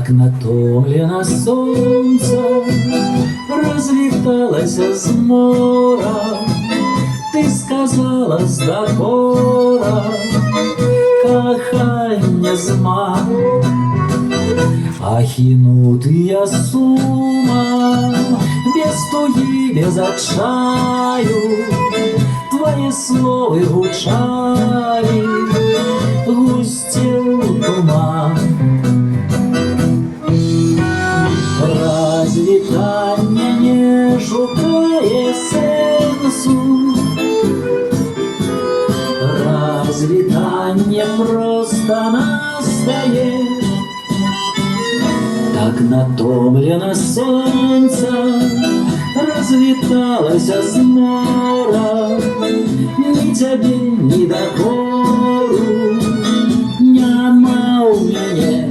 Так натомлена сонцем розліталася змора, ти сказала з докора, кохання зма. Ахинутая сумма, без туги, без отчаю, твои слова гучали, густел туман. Разве Таня не шукає сенсу? Разве Таня просто настає? Так натомлено сонце розліталося з мора, ні тебе, ні докору нема у мене.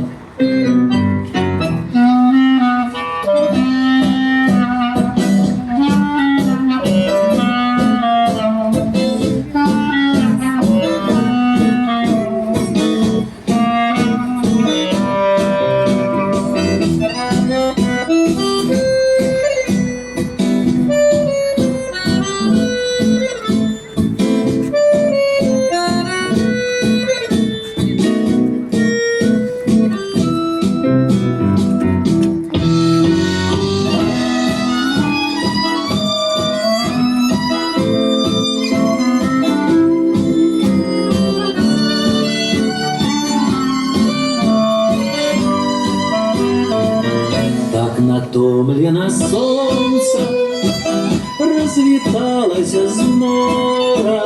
Натомлено сонце розвіталося з мора,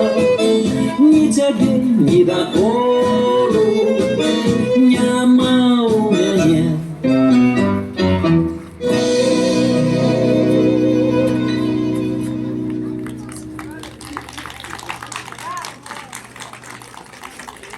ні тебе, ні докору